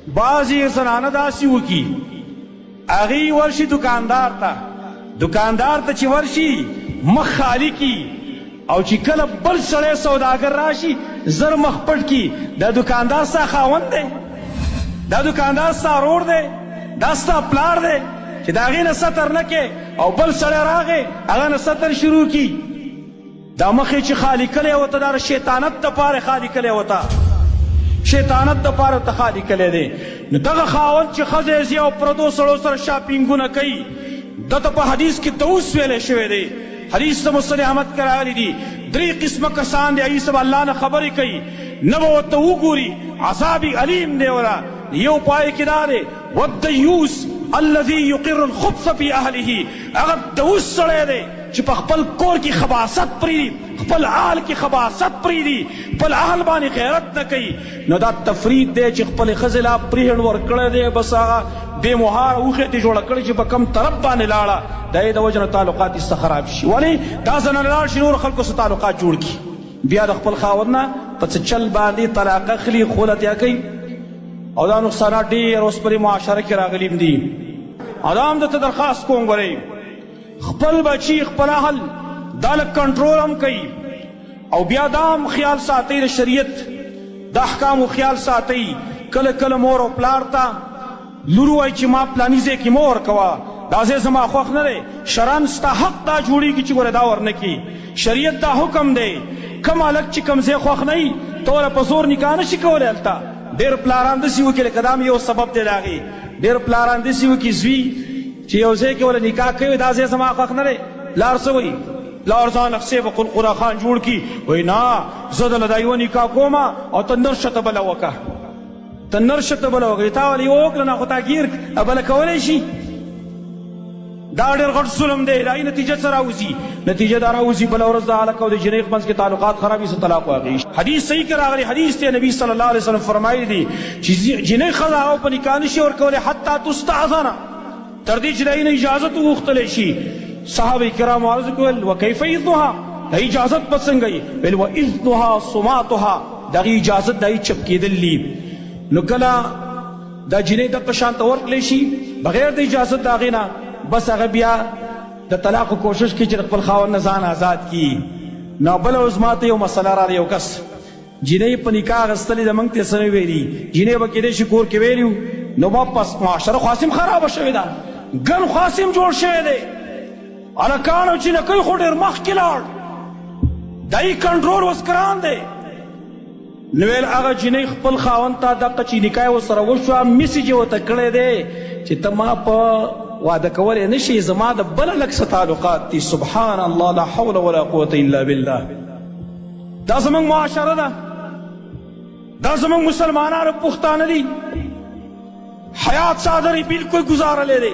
بعضی زنانه داسې وکي هغې ورشي دکاندار ته چې ورشي مخ خالي کی او چې کله بل سړی سوداګر راشي زر مخ پټ کی دا دکاندار ستا خاوند دی دا دکاندار ستا رور دی دا ستا پلار دی چې د هغې نه ستر نه کې او بل سړی راغی هغه نه ستر شروع کی دا مخې چې خالي کلی ورته دا شیطانت دپاره خالي کلی ورته شیطانت دپاره ورته خالي کلی دی نو دغه خاوند چې ښځه ځي او پردو سړو سره شاپینګونه کوي دته په حدیث کې دوس ویلی شوی دی حدیث د مسند احمد کې راغلی دي 3 قسمه کسان دی هغې سبا الله نه خبرې کوي نه به ورته وګوري عذاب علیم دی ولا یو پای کې دا دی والدیوس الذي يقر الخبث في اهله هغه دوس سړی دی چې په خپل کور کې خباثت پرېږدي خپل اهل کې خباثت پرېږدي خپل اهل باندې غیرت نه کوي نو دا تفرید دی چې خپلې ښځې لا پرېښڼ ورکړی دی بس هغه بې مهاره اوښې ترې جوړه کړې چې په کم طرف باندې لاړه د هغې د وجې نه تعلقات یې څه خراب شي ولې دا زنانه لاړ شي نورو خلکو سره تعلقات جوړ کړي بیا د خپل خاوند نه په څه چل باندې طلاق اخلي خولتیا کوي او دا نقصانات ډېر اوس پرې معاشره کې راغلي دي او دا هم درته درخواست کوم ګورئ خپل بچی خپل اهل دا لږ کنټرول هم کوي او بیا دا هم خیال ساتئ د شریعت د احکامو خیال ساتئ کله کله مور او پلار ته لور وایي چې ما پلاني ځای کې مه ورکوه دا ځای زما خوښ نه دی شرعن ستا حق دا جوړېږي چې ګوره دا ورنه کړي شریعت دا حکم دی کم هلک چې کوم ځای خوښ نه وي ته وله په زور نکاح نشي کولی هلته ډېر پلاران داسې وکړي لکه دا هم یو سبب دی د هغې ډېر پلاران داسې وکړي زوی چې یو ځای کې وله نکاح کوي دا ځای زما خوښ نه دی لار څه وایي لار ځان نقصې به قلقرا خان جوړ کړي وایي نه زه دله دا یوه نکاح کوم او ته نرشه ته بله وکړه ته نرشه ته بله وکړې تا ولې یوه وکړه نه خو تا ګیر بله کولی شي دا ډېر غټ ظلم دی د هغې نتیجه څه راوځي نتیجه دا راوځي بله ورځ د هلک او د جنۍ منځ کې تعلقات خرابي څه طلاق واقع شي حدیث صحیح کې راغلی حدیث دی نبي صلی الله علیه وسلم فرمایلی دي چې جنۍ ښځه هغه په نکاح نشي ورکولی حتی تستأذنه تر دې چې د هغې نه اجازت وغوښتلی شي صحابه کرامو عرض کول وکیف اذنها د اجازت به څنګه وي ویل واذنها صماتها د هغې اجازت د هغې چپ کېدل دي نو کله دا جنۍ دغه شان ته ورکړلی شي بغیر د اجازت د هغې نه بس هغه بیا د طلاق کوشش کوي چې د خپل خاوند نه ځان آزاد کړي نو بله اوس ما ته یو مسله راغله یو کس جنۍ په نکاح اخیستلې د موږ ته څه نه ویلي جنۍ به کېدای شي کور کې ویلي نو ما پس معاشره خاصم خرابه شوې ده ګن خاصم جوړ شوی دی هلکانو چې نه کوي خو ډېر مخکې لاړ د هغې کنټرول اوس ګران دی نو ویل هغه جنۍ خپل خاوند ته دغه چې نکاح ورسره وشوه میسج یې ورته کړی دی چې ته ما په واده کولی نه شي زما د بله لږ څه تعلقات دي سبحان الله لا حول ولا قوة الا بالله دا زموږ معاشره ده دا زموږ مسلمانانو پښتانه دي حیات څادر یې بلکل ګزارلی دی